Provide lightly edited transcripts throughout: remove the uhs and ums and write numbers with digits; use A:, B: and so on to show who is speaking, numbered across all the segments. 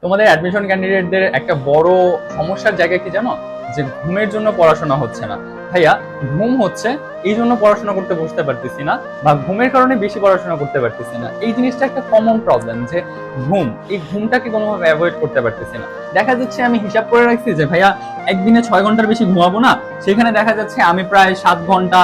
A: তোমাদের অ্যাডমিশন ক্যান্ডিডেটদের একটা বড় সমস্যার জায়গা কি জানো? যে ঘুমের জন্য পড়াশোনা হচ্ছে না। ভাইয়া, ঘুম হচ্ছে এই জন্য পড়াশোনা করতে বসতে পারতেছি না, বা ঘুমের কারণে বেশি পড়াশোনা করতে পারতেছি না, এই জিনিসটা একটা কমন প্রবলেম। যে ঘুম, এই ঘুমটাকে কোনোভাবে অ্যাভয়েড করতে পারতেছি না। দেখা যাচ্ছে আমি হিসাব করে রাখছি যে ভাইয়া একদিনে 6 ঘন্টার বেশি ঘুমাবো না, সেখানে দেখা যাচ্ছে আমি প্রায় 7 ঘন্টা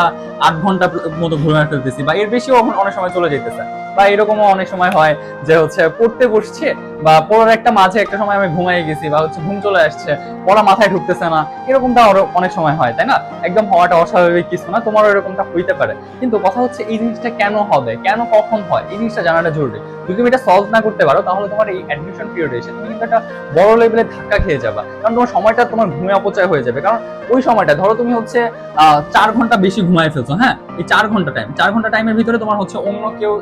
A: 8 ঘন্টা মতো ঘুমিয়ে ফেলতেছি, বা এর বেশিও অনেক সময় চলে যেতেছে। বা এরকমও অনেক সময় হয় যে পড়তে বসছে, বা পড়ার একটা মাঝে একটা সময় আমি ঘুমাই গেছি, বা ঘুম চলে আসছে, পড়া মাথায় ঢুকতেছে না। এরকমটা আরো অনেক সময় হয়, তাই না? একদম হওয়াটা অস্বাভাবিক কিছু না, তোমারও এরকমটা হইতে পারে। কিন্তু কথা হচ্ছে এই জিনিসটা কেন হবে, কেন কখন হয়, এই জিনিসটা জানাটা জরুরি। যদি তুমি এটা সলভ না করতে পারো, তাহলে তোমার এই অ্যাডমিশন পিরিয়ডে এসে তুমি কিন্তু একটা বড় লেভেলে ধাক্কা খেয়ে যাবা। কারণ তোমার সময়টা তোমার ঘুমে অপচয় হয়ে যাবে। কারণ ওই সময়টা ধরো তুমি 4 ঘন্টা বেশি ঘুমায় ফেলছো, হ্যাঁ, এই 4 ঘন্টা টাইমের ভিতরে তোমার অন্য কেউ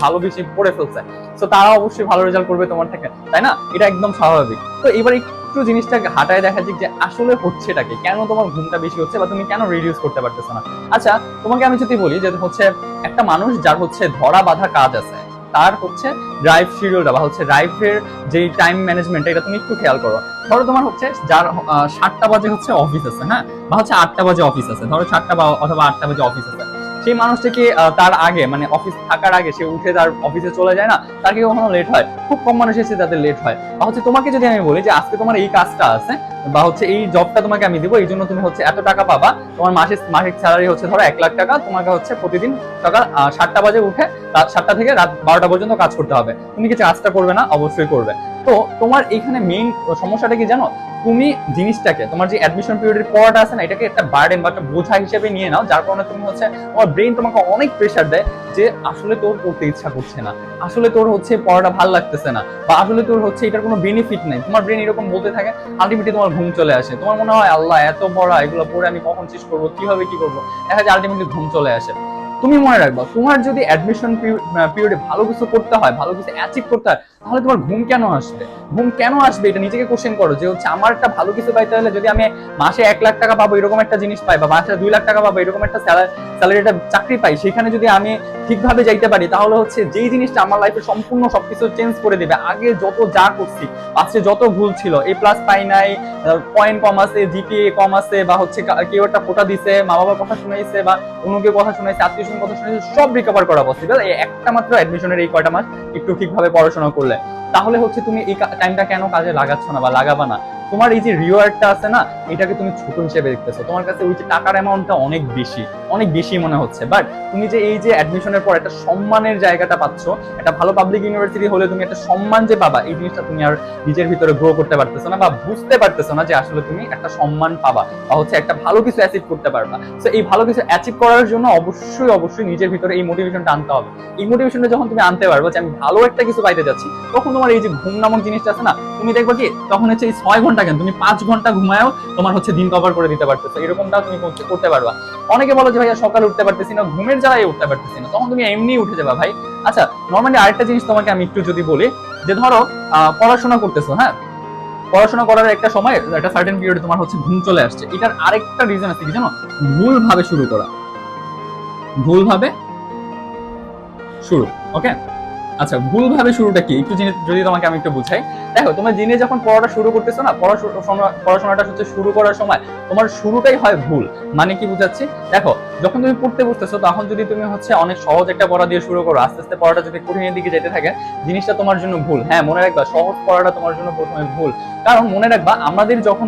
A: ভালো বেশি পড়ে ফেলছে, তো তারা অবশ্যই ভালো রেজাল্ট করবে তোমার থেকে, তাই না? এটা একদম স্বাভাবিক। তো এবার একটু জিনিসটা হাঁটায় দেখা যাক যে আসলে হচ্ছেটাকে, কেন তোমার ঘুমটা বেশি হচ্ছে, বা তুমি কেন রিডিউস করতে পারতেছো না। আচ্ছা, তোমাকে আমি যদি বলি যে একটা মানুষ যার ধরা বাঁধা কাজ আছে, তার ড্রাইভ শিডিউলটা বা ড্রাইভের যে টাইম ম্যানেজমেন্ট, এটা তুমি একটু খেয়াল করো। ধরো তোমার যার 7টা বাজে অফিস আছে, হ্যাঁ, বা 8টা বাজে অফিস আছে, ধরো 7টা বা অথবা 8টা বাজে অফিস আছে। সেই মানুষটাকে তার আগে, মানে অফিস থাকার আগে সে উঠে তার অফিসে চলে যায় না? তার কি কখনো লেট হয়? খুব কম মানুষ এসে তাদের লেট হয়। বা তোমাকে যদি আমি বলি যে আজকে তোমার এই কাজটা আছে, বা এই জবটা তোমাকে আমি দিব, এই জন্য তুমি এত টাকা পাবা, তোমার মাসিক স্যালারি ধরো 1 লাখ টাকা, তোমাকে প্রতিদিন সকাল 7টা বাজে উঠে রাত 7টা থেকে রাত 12টা পর্যন্ত কাজ করতে হবে। তুমি কি কাজটা করবে না? অবশ্যই করবে। তো তোমার এখানে মেইন সমস্যাটা কি জানো? তুমি জিনিসটাকে, তোমার যে অ্যাডমিশন পিরিয়ডের পড়াটা আছে না, এটাকে একটা বার্ডেন বা একটা বোঝা হিসেবে নিয়ে নাও, যার কারণে তুমি তোমার ব্রেন তোমাকে অনেক প্রেশার দেয় যে আসলে তোর পড়তে ইচ্ছা করছে না, আসলে তোর পড়াটা ভালো লাগতেছে না, বা আসলে তোর এটার কোনো বেনিফিট নাই। তোমার ব্রেন এরকম বলতে থাকে, আলটিমেটলি তোমার ঘুম চলে আসে। তোমার মনে হয় আল্লাহ এত পড়া, এগুলো পড়ে আমি কখন শেষ করবো, কিভাবে কি করবো, দেখা যায় আলটিমেটলি ঘুম চলে আসে। তুমি মনে রাখবা, তোমার যদি অ্যাডমিশন পিরিয়ডে ভালো কিছু করতে হয়, ভালো কিছু অ্যাচিভ করতে হয়, তাহলে তোমার ঘুম কেন আসবে? ঘুম কেন আসবে এটা নিজেকে কোশ্চেন করো। যে আমার একটা ভালো কিছু পাইতে হলে, যদি আমি মাসে 1 লাখ টাকা পাবো এরকম একটা জিনিস পাই, বা মাসে 2 লাখ টাকা পাবো এরকম একটা স্যালারিটা চাকরি পাই, সেখানে যদি আমি ঠিকভাবে যাইতে পারি, তাহলে যেই জিনিসটা আমার লাইফে সম্পূর্ণ সবকিছু চেঞ্জ করে দিবে। আগে যত যা করছি, পাশে যত ভুল ছিল, এ প্লাস পাই নাই, পয়েন্ট কম আছে, জিপিএ কম আছে, বা কেউ একটা ফোটা দিছে, মা বাবার কথা শুনাইছে, বা অন্য কেউ কথা শুনাইছে, আত্মীয় স্বজন কথা শুনাইছে, সব রিকভার করা পসিবল এই একটা মাত্র অ্যাডমিশনের এই কয়টা মাস একটু ঠিকভাবে পড়াশোনা করলে। তাহলে তুমি এই টাইমটা কেন কাজে লাগাচ্ছ না বা লাগাবা না? তোমার এই যে রিওয়ার্ডটা আছে না, এটাকে তুমি ছোট হিসেবে দেখতেছো। তোমার কাছে ওই যে টাকার অ্যামাউন্টটা অনেক বেশি, অনেক বেশি মনে হচ্ছে। বাট তুমি যে এই যে অ্যাডমিশনের পর একটা সম্মানের জায়গাটা পাচ্ছ, একটা ভালো পাবলিক ইউনিভার্সিটি হলে তুমি একটা সম্মান যে পাবা, এই জিনিসটা তুমি আর নিজের ভিতরে গ্রো করতে পারতেছো না, বা বুঝতে পারতেছো না যে আসলে তুমি একটা সম্মান পাবা, বা একটা ভালো কিছু অ্যাচিভ করতে পারবা। তো এই ভালো কিছু অ্যাচিভ করার জন্য অবশ্যই অবশ্যই নিজের ভিতরে এই মোটিভেশনটা আনতে হবে। এই মোটিভেশনটা যখন তুমি আনতে পারবো যে আমি ভালো একটা কিছু পাইতে যাচ্ছি, তখন তোমার এই যে ঘুম নামক জিনিসটা আছে না, তুমি দেখবো কি তখন এই 6 ঘন্টা কেন, তুমি 5 ঘন্টা ঘুমায়ও তোমার দিন কভার করে দিতে পারতেছো। এরকমটা তুমি করতে পারবা। অনেকে বলো যে ভাইয়া সকালে উঠতে পারতেছি না, ঘুমের জ্বালায় উঠতে পারতেছি না, তখন তুমি এমনি উঠে যাবা ভাই। আচ্ছা, নর্মালি আরেকটা জিনিস তোমাকে আমি একটু যদি বলি, যে ধরো পড়াশোনা করতেছো, হ্যাঁ, পড়াশোনা করার একটা সময়, একটা সার্টেন পিরিয়ডে তোমার ঘুম চলে আসছে। এটার আরেকটা রিজন আছে কি জানো? ভুল ভাবে শুরু করা, ভুল ভাবে শুরু। ওকে, আচ্ছা, ভুল ভাবে শুরুটা কি একটু যদি তোমাকে আমি একটু বুঝাই। দেখো, তোমার দিনে যখন পড়াটা শুরু করতেছো না, পড়াশোনাটা শুরু করার সময় তোমার শুরুটাই হয় ভুল। মানে কি বুঝাচ্ছি? দেখো, যখন তুমি পড়তে বসতেছো, তখন যদি তুমি অনেক সহজ একটা পড়া দিয়ে শুরু করো, আস্তে আস্তে পড়াটা যদি কঠিনের দিকে যেতে থাকে, জিনিসটা তোমার জন্য ভুল। হ্যাঁ, মনে রাখবা, সহজ পড়াটা তোমার জন্য প্রথমে ভুল। কারণ মনে রাখবা, আমাদের যখন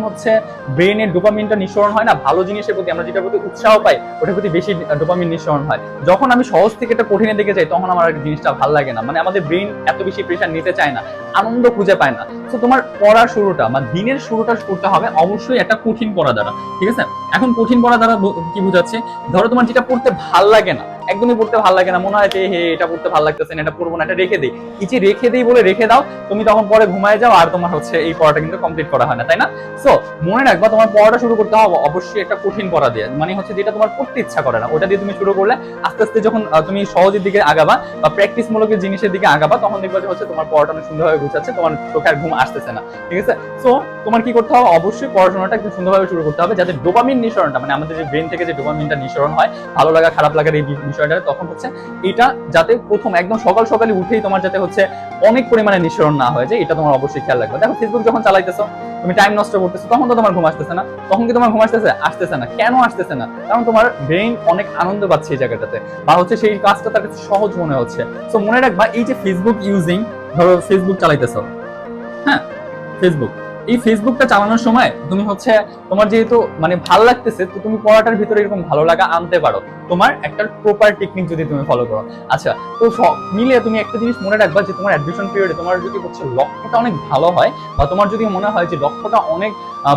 A: ব্রেনের ডোপামিনটা নিঃসরণ হয় না, ভালো জিনিসের প্রতি আমরা যেটার প্রতি উৎসাহ পাই, ওটার প্রতি বেশি ডোপামিন নিঃসরণ হয়। যখন আমি সহজ থেকে একটা কঠিনের দিকে যাই, তখন আমার জিনিসটা ভালো লাগে না। মানে আমাদের ব্রেন এত বেশি প্রেশার নিতে চায় না, আনন্দ খুঁজে পায় না। তো তোমার পড়ার শুরুটা বা দিনের শুরুটা করতে হবে অবশ্যই একটা কঠিন পড়া দ্বারা, ঠিক আছে? এখন কঠিন পড়া দ্বারা কি বুঝাচ্ছে? ধরো তোমার যেটা পড়তে ভাল লাগে না, একদমই পড়তে ভালো লাগে না, মনে হয় যে হে এটা পড়তে ভালো লাগতেছে না, এটা পড়বো না, এটা রেখে দিই। এই যে রেখে দিই বলে রেখে দাও, তুমি তখন পরে ঘুমায় যাও, আর তোমার এই পড়াটা কিন্তু কমপ্লিট করা হয় না, তাই না? সো মনে রাখবা, তোমার পড়াটা শুরু করতে হবে অবশ্যই একটা কঠিন পড়া দিয়ে। মানে যেটা তোমার পড়তে ইচ্ছা করে না, ওটা দিয়ে তুমি শুরু করলে আস্তে আস্তে যখন তুমি সহজের দিকে আগাবা বা প্র্যাকটিস মূলক জিনিসের দিকে আগাবা, তখন দেখবা যে তোমার পড়াটা অনেক সুন্দরভাবে গুছাচ্ছে, তোমার চোখে আর ঘুম আসতেছে না, ঠিক আছে? সো তোমার কি করতে হবে? অবশ্যই পড়াশোনাটা একটু সুন্দরভাবে শুরু করতে হবে, যাতে ডোপামিন নিঃসরণটা, মানে আমাদের যে ব্রেন থেকে যে ডোপামিনটা নিঃসরণ হয়, ভালো লাগা খারাপ লাগার এই বিষয়টা, তখন হচ্ছে এটা যাতে প্রথম একদম সকাল সকালে উঠেই তোমার যাতে হচ্ছে অনেক পরিমাণে নিঃসরণ না হয়ে যায়, এটা তোমার অবশ্যই খেয়াল রাখবে। দেখো ফেসবুক যখন চালাইতেছো, তুমি টাইম নষ্ট করতেছো, তখন তো তোমার ঘুম আসতেছে না। তখন কি তোমার ঘুম আসতেছে? আসতেছে না। কেন আসতেছে না? কারণ তোমার ব্রেইন অনেক আনন্দ পাচ্ছে এই জায়গাটাতে, বা হচ্ছে সেই কাজটা তার কাছে সহজ মনে হচ্ছে। সো মনে রাখবা, এই যে ফেসবুক ইউজিং, ধরো ফেসবুক চালাইতেছো, হ্যাঁ, ফেসবুক, এই ফেসবুকটা চালানোর সময় তুমি হচ্ছে তোমার যেহেতু মানে ভালো লাগতেছে, তো তুমি পড়াটার ভিতরে এরকম ভালো লাগা আনতে পারো তোমার একটা প্রপার টেকনিক যদি তুমি ফলো করো। আচ্ছা, তো সব মিলে তুমি একটা জিনিস মনে রাখবা যে তোমার অ্যাডমিশন পিরিয়ডে তোমার যদি হচ্ছে লক্ষ্যটা অনেক ভালো হয়, বা তোমার যদি মনে হয় যে লক্ষ্যটা অনেক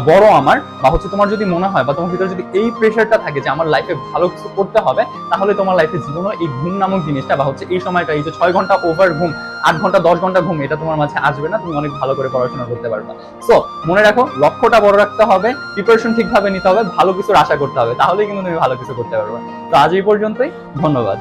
A: বড় আমার, বা হচ্ছে তোমার যদি মনে হয় বা তোমার ভিতরে যদি এই প্রেশারটা থাকে যে আমার লাইফে ভালো কিছু করতে হবে, তাহলে তোমার লাইফে জীবনও এই ঘুম নামক জিনিসটা, বা হচ্ছে এই সময়টা, এই যে 6 ঘন্টা ওভার ঘুম, 8 ঘন্টা 10 ঘন্টা ঘুম, এটা তোমার মাঝে আসবে না। তুমি অনেক ভালো করে পড়াশোনা করতে পারবে। সো মনে রাখো, লক্ষ্যটা বড় রাখতে হবে, প্রিপারেশন ঠিকভাবে নিতে হবে, ভালো কিছুর আশা করতে হবে, তাহলেই কিন্তু তুমি ভালো কিছু করতে পারবে। তো আজ এই পর্যন্তই, ধন্যবাদ।